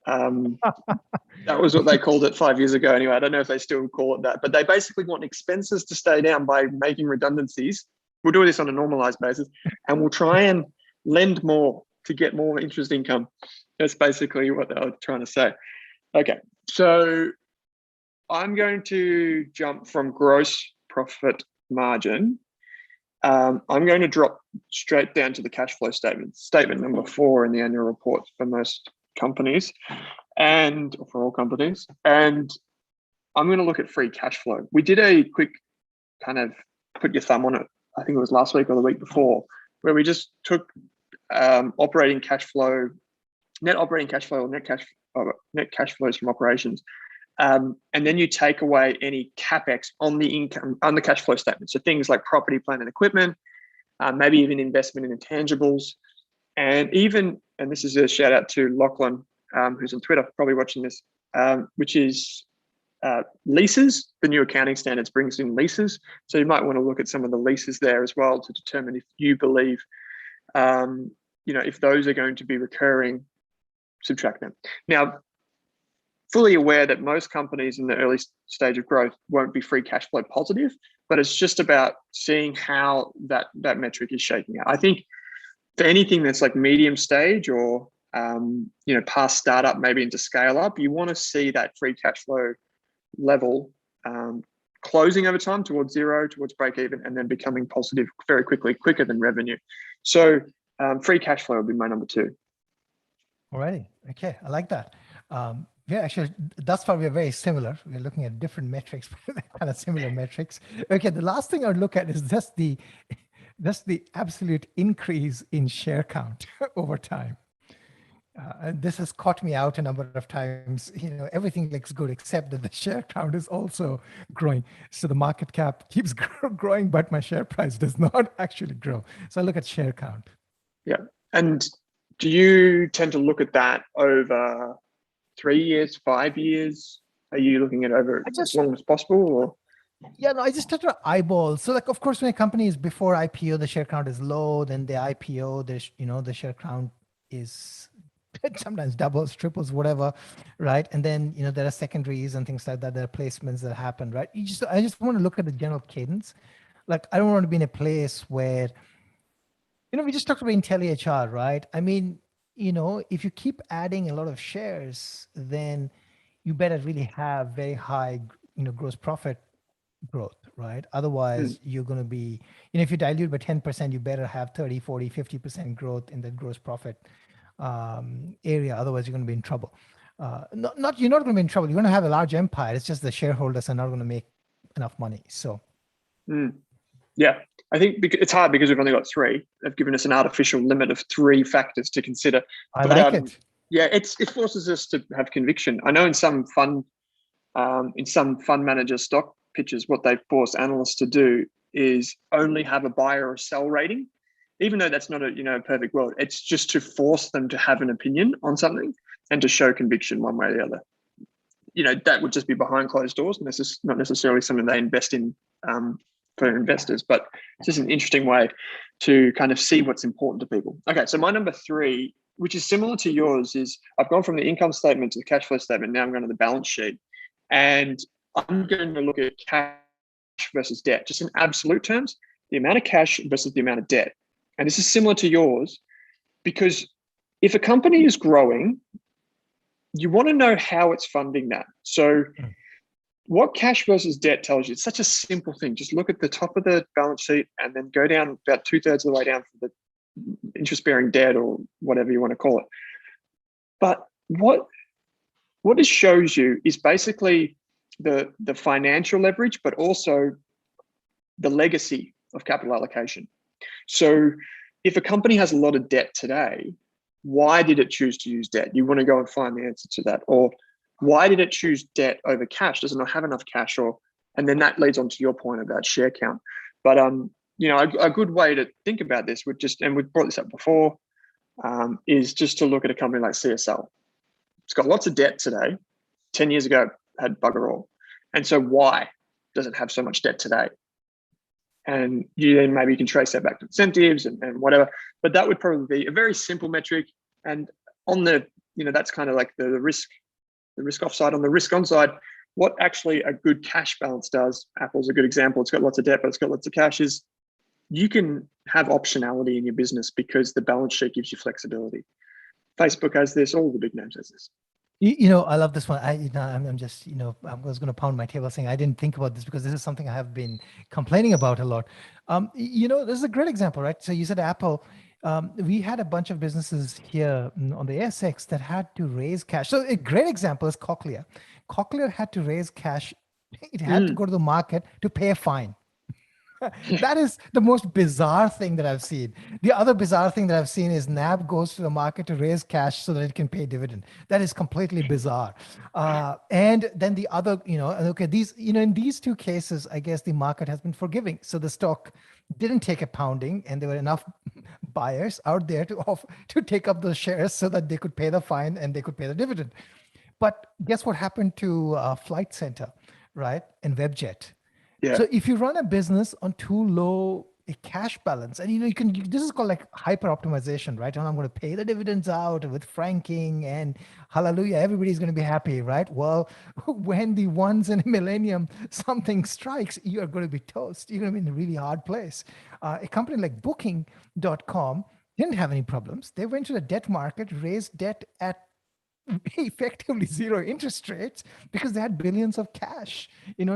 That was what they called it 5 years ago. Anyway, I don't know if they still call it that, but they basically want expenses to stay down by making redundancies. We'll do this on a normalized basis, and we'll try and lend more to get more interest income. That's basically what they were trying to say. Okay, so I'm going to jump from gross profit margin. I'm going to drop straight down to the cash flow statement, statement number 4 in the annual report for most companies and for all companies. And I'm going to look at free cash flow. We did a quick kind of put your thumb on it. I think it was last week or the week before, where we just took operating cash flow, net operating cash flow, or net cash flows from operations. And then you take away any capex on the income, on the cash flow statement. So things like property, plant and equipment, maybe even investment in intangibles. And even, and this is a shout out to Lachlan, who's on Twitter, probably watching this, which is leases. The new accounting standards brings in leases. So you might want to look at some of the leases there as well to determine if you believe, if those are going to be recurring, subtract them. Now, fully aware that most companies in the early stage of growth won't be free cash flow positive, but it's just about seeing how that metric is shaking out. I think for anything that's like medium stage or past startup, maybe into scale up, you want to see that free cash flow level closing over time towards zero, towards break even, and then becoming positive very quickly, quicker than revenue. So free cash flow would be my number 2. Alrighty, okay, I like that. Yeah, actually, thus far we're very similar. We're looking at different metrics, but kind of similar metrics. Okay, the last thing I would look at is just the absolute increase in share count over time. And this has caught me out a number of times. Everything looks good except that the share count is also growing. So the market cap keeps growing, but my share price does not actually grow. So I look at share count. Yeah, and do you tend to look at that over 3 years, 5 years? Are you looking at over as long as possible? Or? Yeah, no, I just try to eyeball. So like, of course, when a company is before IPO, the share count is low. Then the IPO, the share count is sometimes doubles, triples, whatever, right? And then, there are secondaries and things like that. There are placements that happen, right? I just want to look at the general cadence. Like, I don't want to be in a place where, we just talked about IntelliHR, right? I mean, if you keep adding a lot of shares, then you better really have very high, gross profit growth, right? Otherwise, you're going to be, if you dilute by 10%, you better have 30, 40, 50% growth in the gross profit area. Otherwise, you're going to be in trouble. You're not going to be in trouble. You're going to have a large empire. It's just the shareholders are not going to make enough money. So, yeah, I think it's hard because we've only got 3. They've given us an artificial limit of 3 factors to consider. I like it. Yeah, it forces us to have conviction. I know in some fund manager stock pitches, what they force analysts to do is only have a buy or a sell rating, even though that's not a perfect world. It's just to force them to have an opinion on something and to show conviction one way or the other. That would just be behind closed doors, and this is not necessarily something they invest in for investors, but it's just an interesting way to kind of see what's important to people. Okay, so my number 3, which is similar to yours, is I've gone from the income statement to the cash flow statement. Now I'm going to the balance sheet, and I'm going to look at cash versus debt, just in absolute terms, the amount of cash versus the amount of debt. And this is similar to yours, because if a company is growing, you want to know how it's funding that. So what cash versus debt tells you, it's such a simple thing. Just look at the top of the balance sheet and then go down about 2/3 of the way down for the interest-bearing debt or whatever you want to call it. But what it shows you is basically the financial leverage, but also the legacy of capital allocation. So if a company has a lot of debt today, why did it choose to use debt? You want to go and find the answer to that. Or why did it choose debt over cash? Does it not have enough cash? And then that leads on to your point about share count. But a good way to think about this would just, and we've brought this up before, is just to look at a company like CSL. It's got lots of debt today. 10 years ago, had bugger all. And so why does it have so much debt today? And then maybe you can trace that back to incentives and whatever. But that would probably be a very simple metric. And on the, that's kind of like the risk off side. On the risk on side, what actually a good cash balance does, Apple's a good example. It's got lots of debt, but it's got lots of cash, is you can have optionality in your business because the balance sheet gives you flexibility. Facebook has this, all the big names has this. I love this one. I'm just, I was going to pound my table saying I didn't think about this because this is something I have been complaining about a lot. This is a great example, right? So you said Apple. We had a bunch of businesses here on the ASX that had to raise cash. So a great example is Cochlear. Cochlear had to raise cash. It had to go to the market to pay a fine. That is the most bizarre thing that I've seen. The other bizarre thing that I've seen is NAB goes to the market to raise cash so that it can pay dividend. That is completely bizarre. And then the other, these, in these two cases, I guess the market has been forgiving. So the stock didn't take a pounding, and there were enough buyers out there to take up those shares so that they could pay the fine and they could pay the dividend. But guess what happened to Flight Center, right? And Webjet. Yeah. So if you run a business on too low a cash balance, and this is called like hyper optimization, right? And I'm going to pay the dividends out with franking and hallelujah, everybody's going to be happy, right? Well, when the once in a millennium something strikes, you are going to be toast. You're going to be in a really hard place. A company like Booking.com didn't have any problems. They went to the debt market, raised debt at effectively zero interest rates because they had billions of cash,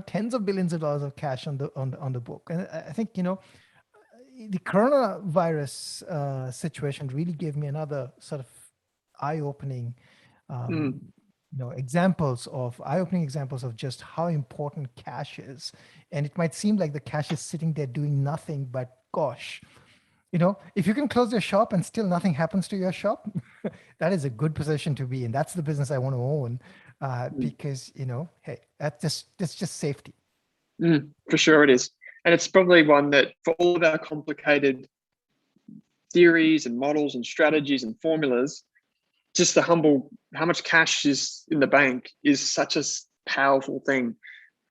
tens of billions of dollars of cash on the book. And I think, the coronavirus situation really gave me another sort of eye-opening, examples of just how important cash is. And it might seem like the cash is sitting there doing nothing, but gosh, if you can close your shop and still nothing happens to your shop, that is a good position to be in. That's the business I want to own because, hey, that's just safety. For sure it is. And it's probably one that for all of our complicated theories and models and strategies and formulas, just how much cash is in the bank is such a powerful thing.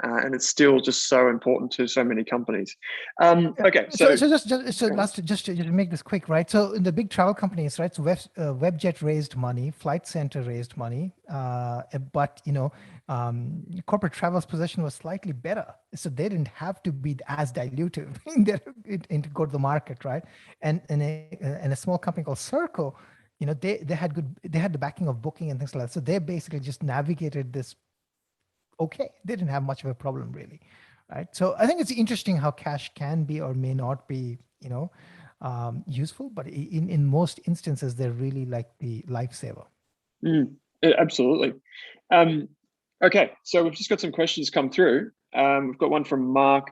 And it's still just so important to so many companies. Okay, so just to make this quick, right? So in the big travel companies, right? So Webjet raised money, Flight Center raised money, but corporate travel's position was slightly better, so they didn't have to be as dilutive in to go to the market, right? And a small company called Circle, they had the backing of Booking and things like that. So they basically just navigated this. Okay, they didn't have much of a problem really, right? So I think it's interesting how cash can be or may not be, useful, but in most instances, they're really like the lifesaver. Absolutely. Okay, so we've just got some questions come through. We've got one from Mark,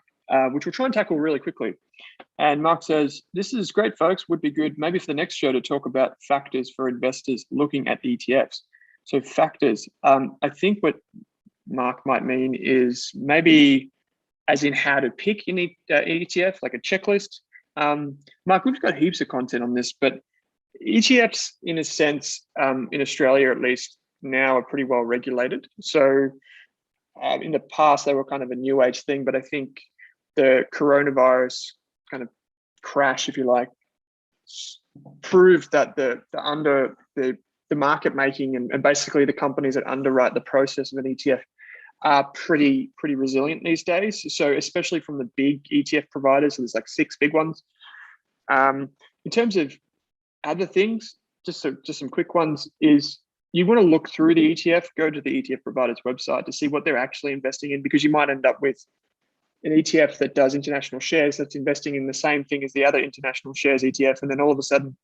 which we'll try and tackle really quickly. And Mark says, "This is great, folks. Would be good maybe for the next show to talk about factors for investors looking at ETFs." So factors. I think what Mark might mean is maybe as in how to pick an ETF, like a checklist. Mark, we've got heaps of content on this, but ETFs, in a sense, in Australia at least, now are pretty well regulated. So in the past, they were kind of a new age thing, but I think the coronavirus kind of crash, if you like, proved that the market making and basically the companies that underwrite the process of an ETF are pretty resilient these days. So especially from the big ETF providers, there's like 6 big ones. In terms of other things, just some quick ones is you want to look through the ETF, go to the ETF provider's website to see what they're actually investing in, because you might end up with an ETF that does international shares that's investing in the same thing as the other international shares ETF, and then all of a sudden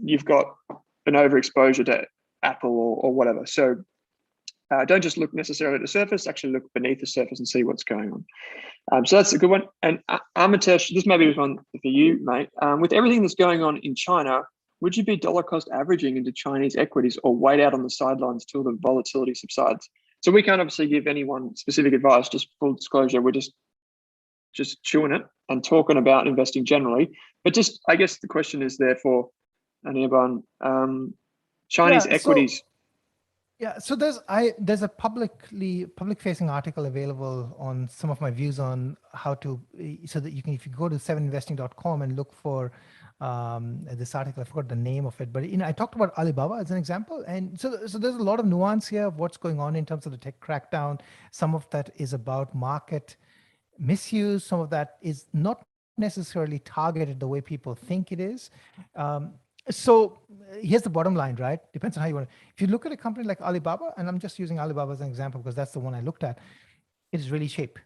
you've got an overexposure to Apple or whatever. So don't just look necessarily at the surface, actually look beneath the surface and see what's going on. So that's a good one. And Amitesh, this may be one for you, mate. With everything that's going on in China, would you be dollar cost averaging into Chinese equities or wait out on the sidelines till the volatility subsides? So we can't obviously give anyone specific advice, just full disclosure. We're just just chewing it and talking about investing generally. But just, I guess the question is there for Anirban, Chinese equities. So there's a public facing article available on some of my views on how to, so that you can, if you go to 7investing.com and look for this article, I forgot the name of it, but I talked about Alibaba as an example, and so there's a lot of nuance here of what's going on in terms of the tech crackdown. Some of that is about market misuse. Some of that is not necessarily targeted the way people think it is. So here's the bottom line, right? Depends on how you want to. If you look at a company like Alibaba, and I'm just using Alibaba as an example because that's the one I looked at, it is really cheap.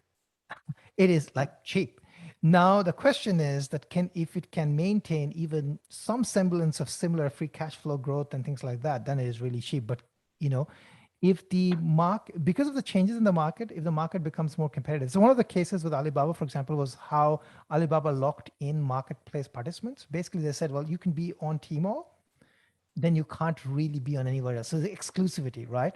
It is like cheap. Now the question is that if it can maintain even some semblance of similar free cash flow growth and things like that, then it is really cheap. But if the market, because of the changes in the market, if the market becomes more competitive. So one of the cases with Alibaba, for example, was how Alibaba locked in marketplace participants. Basically, they said, well, you can be on Tmall, then you can't really be on anywhere else. So the exclusivity, right?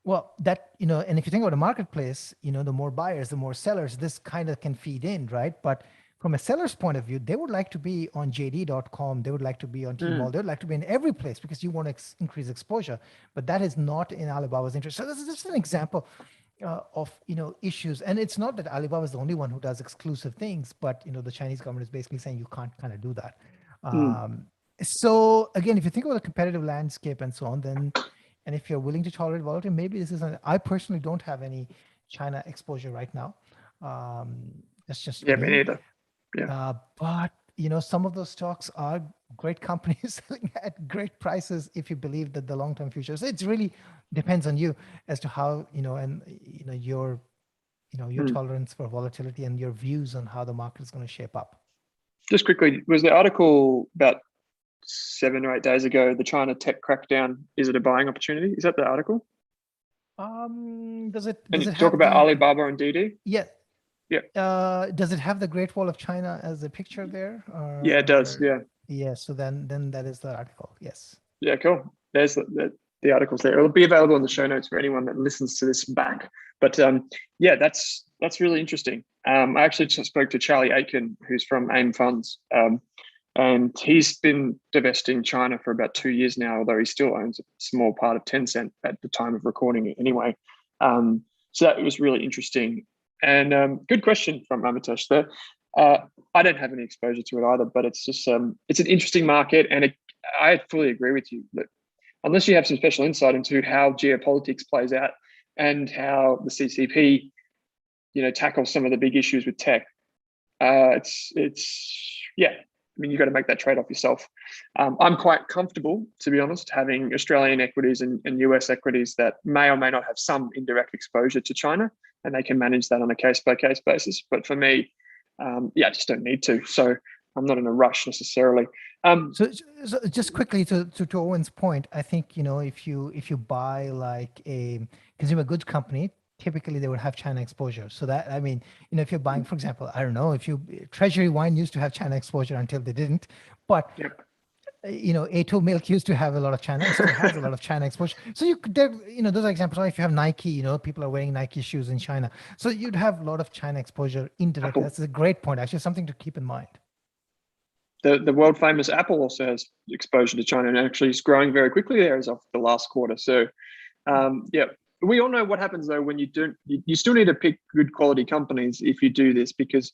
Well, that, and if you think about a marketplace, the more buyers, the more sellers, this kind of can feed in, right? But from a seller's point of view, they would like to be on JD.com. They would like to be on Tmall. They would like to be in every place because you want to increase exposure. But that is not in Alibaba's interest. So this is just an example of issues. And it's not that Alibaba is the only one who does exclusive things, but the Chinese government is basically saying you can't kind of do that. So again, if you think about the competitive landscape and so on, then, and if you're willing to tolerate volatility, maybe this is I personally don't have any China exposure right now. That's just me neither. Yeah. But some of those stocks are great companies selling at great prices if you believe that the long-term future. So it really depends on you as to how your tolerance for volatility and your views on how the market is going to shape up. Just quickly, was the article about 7 or 8 days ago, the China tech crackdown, is it a buying opportunity? Is that the article? Does it talk about Alibaba and DD? Yeah. Yeah. Does it have the Great Wall of China as a picture there? Yeah, it does. Yeah. Yeah. So then that is the article. Yes. Yeah. Cool. There's the articles there. It'll be available in the show notes for anyone that listens to this back. But yeah, that's really interesting. I actually just spoke to Charlie Aiken, who's from AIM Funds, and he's been divesting China for about 2 years now, although he still owns a small part of Tencent at the time of recording it anyway. So that was really interesting. And good question from Amitesh there. I don't have any exposure to it either, but it's just it's an interesting market, and I fully agree with you that unless you have some special insight into how geopolitics plays out and how the CCP, tackles some of the big issues with tech, yeah. I mean, you've got to make that trade-off yourself. I'm quite comfortable, to be honest, having Australian equities and US equities that may or may not have some indirect exposure to China, and they can manage that on a case-by-case basis. But for me, I just don't need to. So I'm not in a rush necessarily. So just quickly to Owen's point, I think, if you buy like a consumer goods company, typically they would have China exposure. So that, I mean, if you're buying, for example, I don't know, Treasury Wine used to have China exposure until they didn't, but yep. A2 Milk used to have a lot of China, still has a lot of China exposure. So those are examples. If you have Nike, people are wearing Nike shoes in China. So you'd have a lot of China exposure indirectly. That's a great point, actually, something to keep in mind. The world famous Apple also has exposure to China and actually is growing very quickly there as of the last quarter. So yeah. We all know what happens though when you still need to pick good quality companies if you do this, because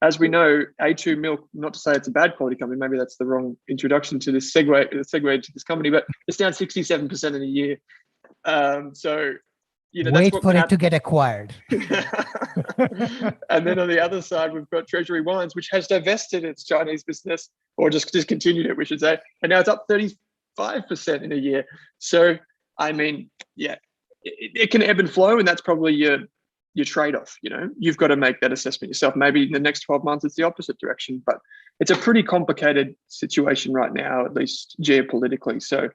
as we know, A2 Milk, not to say it's a bad quality company, maybe that's the wrong introduction to this segue to this company, but it's down 67% in a year. So that's wait what for it to get acquired. And then on the other side, we've got Treasury Wines, which has divested its Chinese business, or just discontinued it, we should say, and now it's up 35% in a year. So I mean, yeah. It can ebb and flow, and that's probably your trade-off. You've got to make that assessment yourself. Maybe in the next 12 months it's the opposite direction, but it's a pretty complicated situation right now, at least geopolitically. So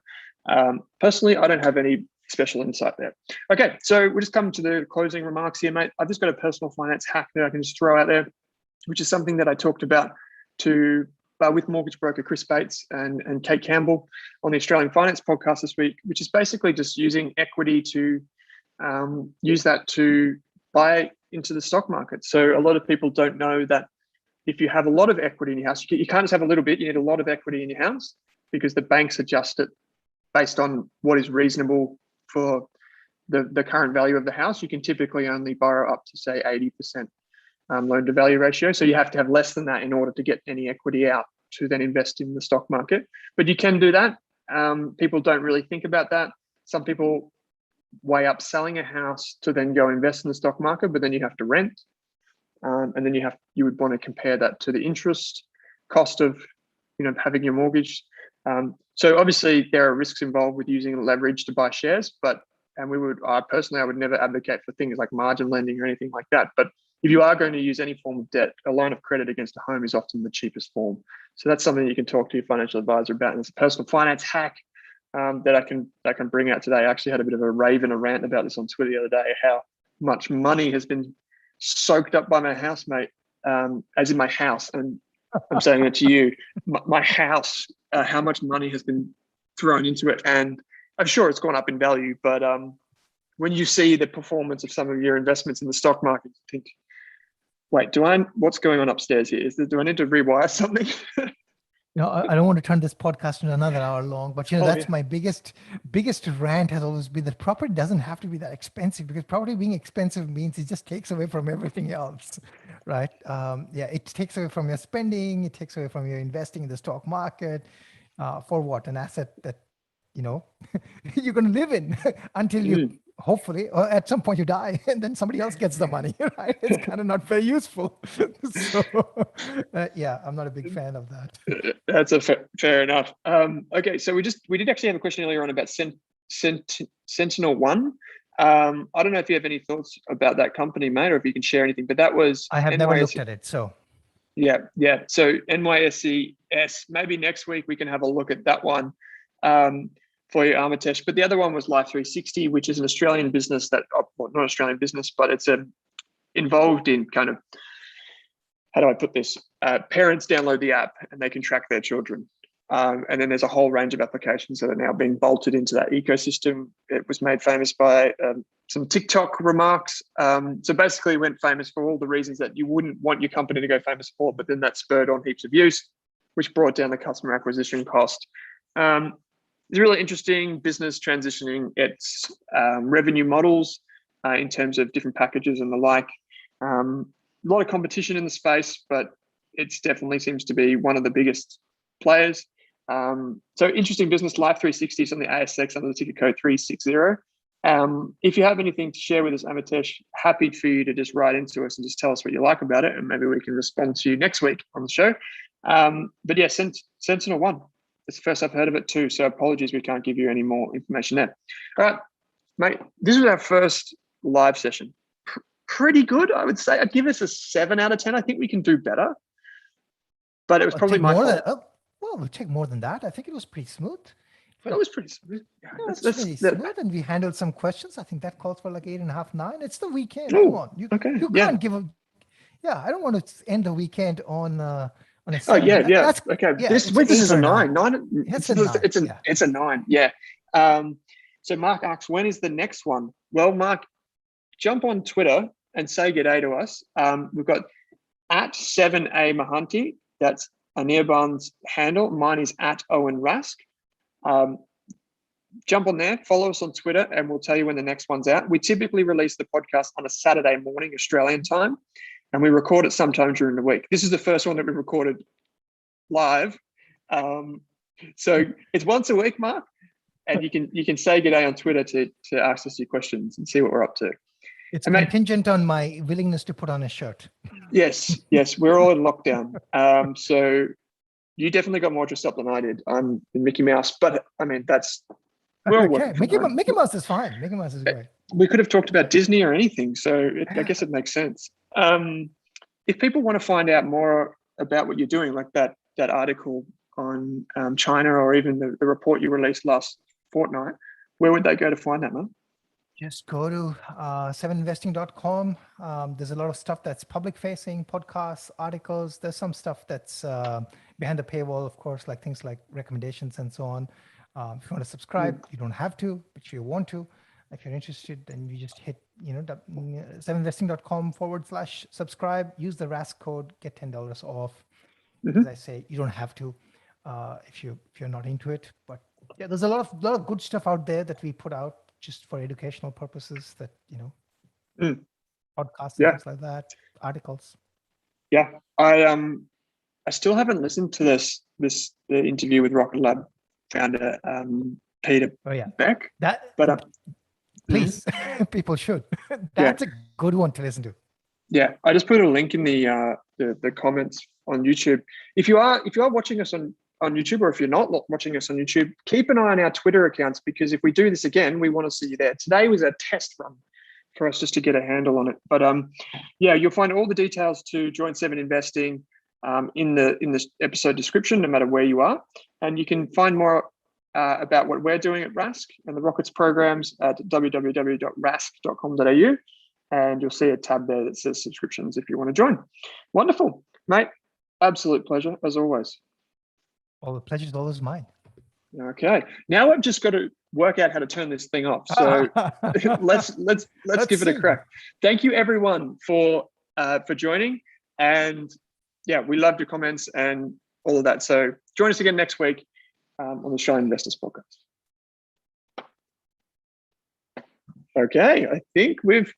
personally, I don't have any special insight there. Okay, so we'll just come to the closing remarks here, mate. I've just got a personal finance hack that I can just throw out there, which is something that I talked about with mortgage broker Chris Bates and Kate Campbell on the Australian Finance podcast this week, which is basically just using equity to use that to buy into the stock market. So a lot of people don't know that if you have a lot of equity in your house, you can't just have a little bit, you need a lot of equity in your house, because the banks adjust it based on what is reasonable for the current value of the house. You can typically only borrow up to, say, 80% loan to value ratio. So you have to have less than that in order to get any equity out to then invest in the stock market. But you can do that. People don't really think about that. Some people weigh up selling a house to then go invest in the stock market, but then you have to rent. And then you would want to compare that to the interest cost of, having your mortgage. So obviously there are risks involved with using leverage to buy shares, I would never advocate for things like margin lending or anything like that. But if you are going to use any form of debt, a line of credit against a home is often the cheapest form. So that's something you can talk to your financial advisor about. And it's a personal finance hack that I can bring out today. I actually had a bit of a rave and a rant about this on Twitter the other day, how much money has been soaked up by my housemate, as in my house. And I'm saying it to you, my house, how much money has been thrown into it. And I'm sure it's gone up in value, but when you see the performance of some of your investments in the stock market, you think, wait, what's going on upstairs here? Do I need to rewire something? I don't want to turn this podcast into another hour long, but that's my biggest rant has always been that property doesn't have to be that expensive, because property being expensive means it just takes away from everything else, right? It takes away from your spending, it takes away from your investing in the stock market, for what? An asset that, you're going to live in until you hopefully, or at some point you die, and then somebody else gets the money, right? It's kind of not very useful. So, I'm not a big fan of that. That's fair enough. Okay, so we did actually have a question earlier on about Sentinel-1. I don't know if you have any thoughts about that company, mate, or if you can share anything. But that was I have never looked at it, so. Yeah. So NYSES. Maybe next week we can have a look at that one. For you, Amitesh. But the other one was Life360, which is an Australian business not Australian business, but it's involved in kind of, how do I put this? Parents download the app and they can track their children. And then there's a whole range of applications that are now being bolted into that ecosystem. It was made famous by some TikTok remarks. So basically went famous for all the reasons that you wouldn't want your company to go famous for, but then that spurred on heaps of use, which brought down the customer acquisition cost. It's really interesting business transitioning its revenue models in terms of different packages and the like. A lot of competition in the space, but it definitely seems to be one of the biggest players. So interesting business. Life360 is on the ASX under the ticker code 360. If you have anything to share with us, Amitesh, happy for you to just write into us and just tell us what you like about it, and maybe we can respond to you next week on the show. But yeah, Sentinel-1. It's the first I've heard of it too, so apologies we can't give you any more information there. All right, mate, this was our first live session. Pretty good, I would say. I'd give us a 7 out of 10. I think we can do better, but it was probably my fault. We'll take more than that. I think it was pretty smooth. It was pretty smooth. Yeah, it's pretty smooth, and we handled some questions. I think that calls for like 8.5, 9. It's the weekend. Ooh, come on, you can't give a. Yeah, I don't want to end the weekend on a 7. Okay. This is a 9. It's a 9. Yeah. So Mark asks, when is the next one? Well, Mark, jump on Twitter and say good day to us. We've got at 7A Mahanti. That's Anirban's handle. Mine is at Owen Rask. Jump on there, follow us on Twitter, and we'll tell you when the next one's out. We typically release the podcast on a Saturday morning, Australian time, and we record it sometime during the week. This is the first one that we recorded live. So it's once a week, Mark, and you can say good day on Twitter to ask us your questions and see what we're up to. It's contingent on my willingness to put on a shirt. Yes, we're all in lockdown. So you definitely got more dressed up than I did. I'm in Mickey Mouse, but I mean we're all okay. Mickey Mouse is fine. Mickey Mouse is great. We could have talked about Disney or anything, so I guess it makes sense. If people want to find out more about what you're doing, like that article on China, or even the report you released last fortnight, where would they go to find that, man? Just go to 7investing.com. There's a lot of stuff that's public facing, podcasts, articles. There's some stuff that's behind the paywall, of course, like things like recommendations and so on. If you want to subscribe, you don't have to, but you want to. If you're interested, then you just hit, 7investing.com/subscribe, use the Rask code, get $10 off. As I say, you don't have to if you're not into it. But yeah, there's a lot of good stuff out there that we put out just for educational purposes, that, podcasts and things like that, articles. Yeah. I still haven't listened to the interview with Rocket Lab founder Peter Beck. Please, people should. That's a good one to listen to. Yeah, I just put a link in the comments on YouTube. If you are watching us on YouTube, or if you're not watching us on YouTube, keep an eye on our Twitter accounts, because if we do this again, we want to see you there. Today was a test run for us just to get a handle on it. But you'll find all the details to join 7 Investing in the episode description, no matter where you are, and you can find more about what we're doing at Rask and the Rockets programs at www.rask.com.au, and you'll see a tab there that says subscriptions if you want to join. Wonderful, mate. Absolute pleasure as always. Well, the pleasure is always mine. Okay, now I've just got to work out how to turn this thing off. So let's give it a crack. Thank you everyone for joining, and yeah, we loved your comments and all of that. So join us again next week on the Australian Investors Podcast. Okay, I think we've